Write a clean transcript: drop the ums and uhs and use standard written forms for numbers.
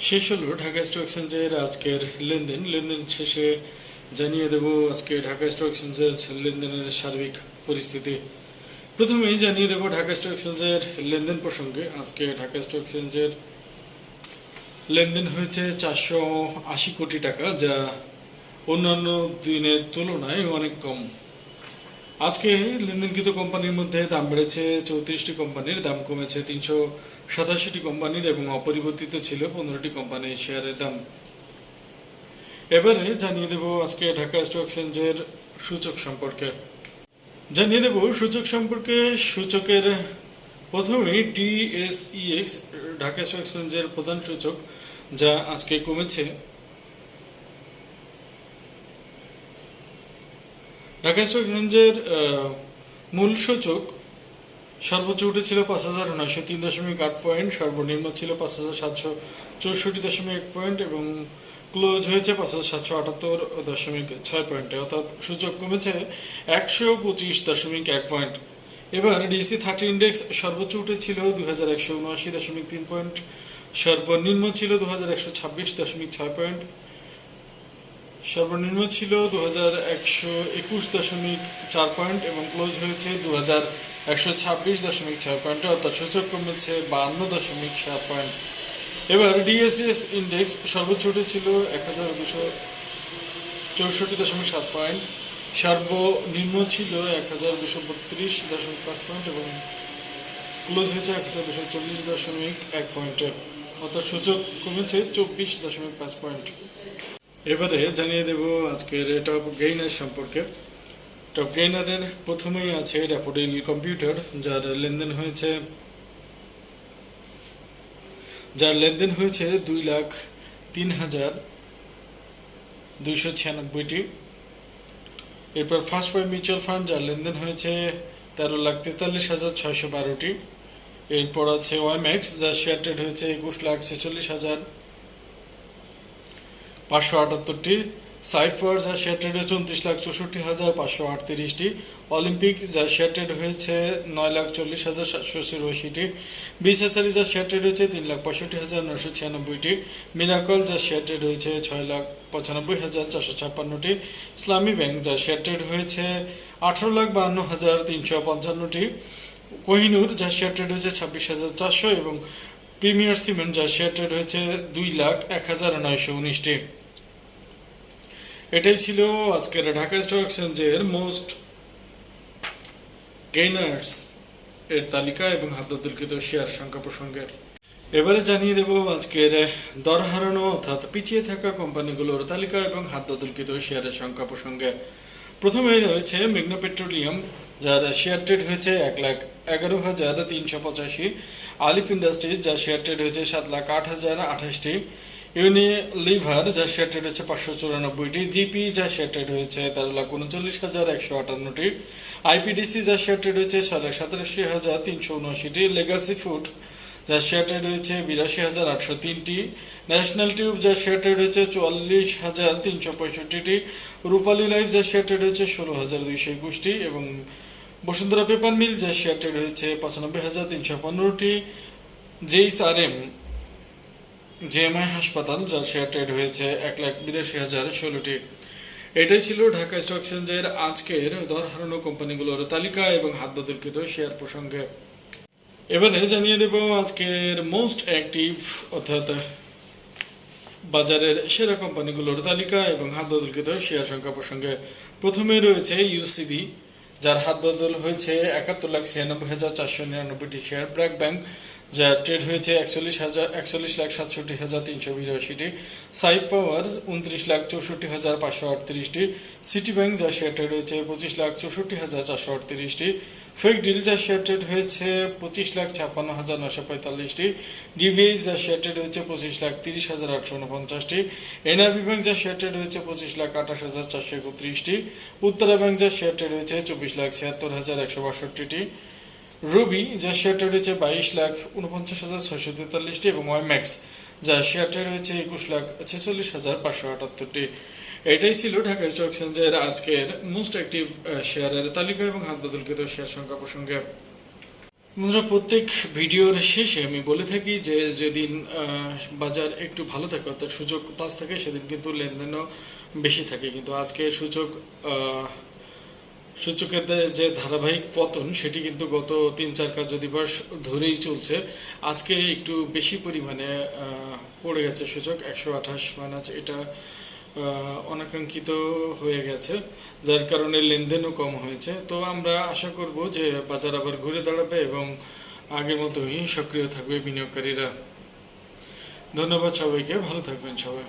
শেষ হলো ঢাকা স্টক এক্সচেঞ্জের আজকের লেনদেন শেষে জানিয়ে দেব আজকে ঢাকা স্টক এক্সচেঞ্জের লেনদেনের সার্বিক পরিস্থিতি। প্রথমেই জানিয়ে দেব ঢাকা স্টক এক্সচেঞ্জের লেনদেন প্রসঙ্গে। আজকে ঢাকা স্টক এক্সচেঞ্জের লেনদেন হয়েছে 480 কোটি টাকা, যা অন্যান্য দিনের তুলনায় অনেক কম। আজকে লেনদেনকৃত কোম্পানির মধ্যে দাম বেড়েছে 34টি কোম্পানির, দাম কমেছে 387টি কোম্পানির এবং অপরিবর্তিত ছিল 15টি কোম্পানির শেয়ারের দাম। এবারে জানিয়ে দেব আজকে ঢাকা স্টক এক্সচেঞ্জের সূচক সম্পর্কে। সূচকের প্রথমেই DSEX ঢাকা স্টক এক্সচেঞ্জের প্রধান সূচক, যা আজকে কমেছে। ঢাকা স্টক এক্সচেঞ্জের মূল সূচক সর্বোচ্চ উঠেছিল 5,903.8 পয়েন্ট, সর্বনিম্ন ছিল 5,764.1 পয়েন্ট এবং ক্লোজ হয়েছে 5,778.6 পয়েন্টে, অর্থাৎ সূচক কমেছে 125.1 পয়েন্ট। এবার DC30 ইন্ডেক্স সর্বোচ্চ উঠেছিল 2,179.3 পয়েন্ট, সর্বনিম্ন ছিল 2,126.6 পয়েন্ট, সর্বনিম্ন ছিল 2,121.4 পয়েন্ট এবং ক্লোজ হয়েছে 2,126.6 পয়েন্টে, অর্থাৎ সূচক কমেছে 52.7 পয়েন্ট। এবার DSEX ইন্ডেক্স সর্বোচ্চ উঠেছিল 1,264.7 পয়েন্ট, সর্বনিম্ন ছিল 1,232.5 পয়েন্ট এবং ক্লোজ হয়েছে 1,240.1 পয়েন্টে, অর্থাৎ সূচক কমেছে 24.5 পয়েন্ট। এবারে জানিয়ে দেব আজকের টপ গেইনার সম্পর্কে। টপ গেইনারের প্রথমেই আছে ড্যাফোডিল কম্পিউটার, যার লেনদেন হয়েছে 2,03,296টি। এরপর ফার্স্ট পয়েন্ট মিউচুয়াল ফান্ড, যার লেনদেন হয়েছে 13,43,612টি। এরপর আছে ওয়াইম্যাক্স, যার শেয়ার ট্রেড হয়েছে 21,46,578টি। সাইফার, যার শেয়ার ট্রেড হয়েছে 29,64,538টি। অলিম্পিক, যার শেয়ার ট্রেড হয়েছে 9,40,784টি। বিএসএসআর, যার শেয়ার ট্রেড হয়েছে 3,65,996টি। মিরাকল, যার শেয়ার ট্রেড হয়েছে 6,95,456টি। ইসলামী ব্যাংক, যার শেয়ার ট্রেড হয়েছে 18,52,355টি। কোহিনুর, যার শেয়ার ট্রেড হয়েছে 26,400 এবং প্রিমিয়ার সিমেন্ট, যার শেয়ার ট্রেড হয়েছে 2,01,919টি। এটাই ছিল আজকের ঢাকা স্টক এক্সচেঞ্জের মোস্ট গেইনার্স এর তালিকা এবং হাতদখলকৃত শেয়ার সংখ্যা প্রসঙ্গে। এবারে জানিয়ে দেব আজকের দর হারানো অর্থাৎ পিছিয়ে থাকা কোম্পানিগুলোর তালিকা এবং হাতদখলকৃত শেয়ারের সংখ্যা প্রসঙ্গে। প্রথমে রয়েছে মেঘনা পেট্রোলিয়াম, যার শেয়ার ট্রেড হয়েছে 1,11,385। আলিফ ইন্ডাস্ট্রিজ, যার শেয়ার ট্রেড হয়েছে 7,08,028টি। ইউনিলিভার, যার শেয়ার ট্রেড হয়েছে 594টি। জিপি, যার শেয়ার ট্রেড হয়েছে 13,39,158টি। আইপিডিসি, যার শেয়ার ট্রেড হয়েছে 6,87,379টি। লেগাসি ফুড, যার শেয়ার ট্রেড হয়েছে 82,803টি। ন্যাশনাল টিউব, যার শেয়ার ট্রেড হয়েছে 44,365টি। রূপালী লাইফ, যার শেয়ার ট্রেড হয়েছে 16,221টি এবং বসুন্ধরা পেপার মিল, যার শেয়ার ট্রেড হয়েছে 95,315টি। JSRM JMI হাসপাতাল, যার শেয়ার ট্রেড হয়েছে 1,82,016টি। এটাই ছিল ঢাকা স্টক এক্সচেঞ্জের আজকের দর হারানো কোম্পানিগুলোর তালিকা এবং হাতদখলকৃত শেয়ার প্রসঙ্গে। এবারে জানিয়ে দেব আজকের মোস্ট অ্যাক্টিভ অর্থাৎ বাজারের সেরা কোম্পানিগুলোর তালিকা এবং হাতদখলকৃত শেয়ার সংখ্যা প্রসঙ্গে। প্রথমে রয়েছে UCB, যার হাতবদল হয়েছে 71,96,499টি শেয়ার। ব্র্যাক ব্যাংক, যার ট্রেড হয়েছে 41,67,382টি। সাইফ পাওয়ার 29,64,538টি। সিটি ব্যাংক, যার শেয়ার ট্রেড হয়েছে 25,64,438টি। ফেক ডিল, যার শেয়ার ট্রেড হয়েছে 25,56,945টি। ডিভিএস, যার শেয়ার ট্রেড হয়েছে 25,30,849টি। এনআরবি ব্যাংক, যার শেয়ার ট্রেড হয়েছে 25,28,431টি। উত্তরা ব্যাংক, যার শেয়ার ট্রেড হয়েছে 24,76,162টি। রুবি, যার শেয়ার ট্রেড হয়েছে 22,49,643টি এবং ওয়াইম্যাক্স, যার শেয়ার ট্রেড হয়েছে 21,46,578টি। এটাই ছিল ঢাকা স্টক এক্সচেঞ্জের আজকের মোস্ট অ্যাক্টিভ শেয়ারের তালিকা এবং হাতবদলকৃত শেয়ার সংখ্যা প্রসঙ্গে। বন্ধুরা, প্রত্যেক ভিডিওর শেষে আমি বলে থাকি যে যেদিন বাজার একটু ভালো থাকে অর্থাৎ সূচক প্লাস থাকে সেদিন কিন্তু লেনদেনও বেশি থাকে, কিন্তু আজকে সূচকের যে ধারাবাহিক পতন সেটি কিন্তু গত 3-4 কার্যদিবস ধরেই চলছে। আজকে একটু বেশি পরিমাণে পড়ে গেছে সূচক 128 মাইনাস, এটা অনাকাঙ্ক্ষিত হয়ে গেছে, যার কারণে লেনদেনও কম হয়েছে। তো আমরা আশা করব যে বাজার আবার ঘুরে দাঁড়াবে এবং আগের মতোই সক্রিয় থাকবে বিনিয়োগকারীরা। ধন্যবাদ সবাইকে, ভালো থাকবেন সবাই।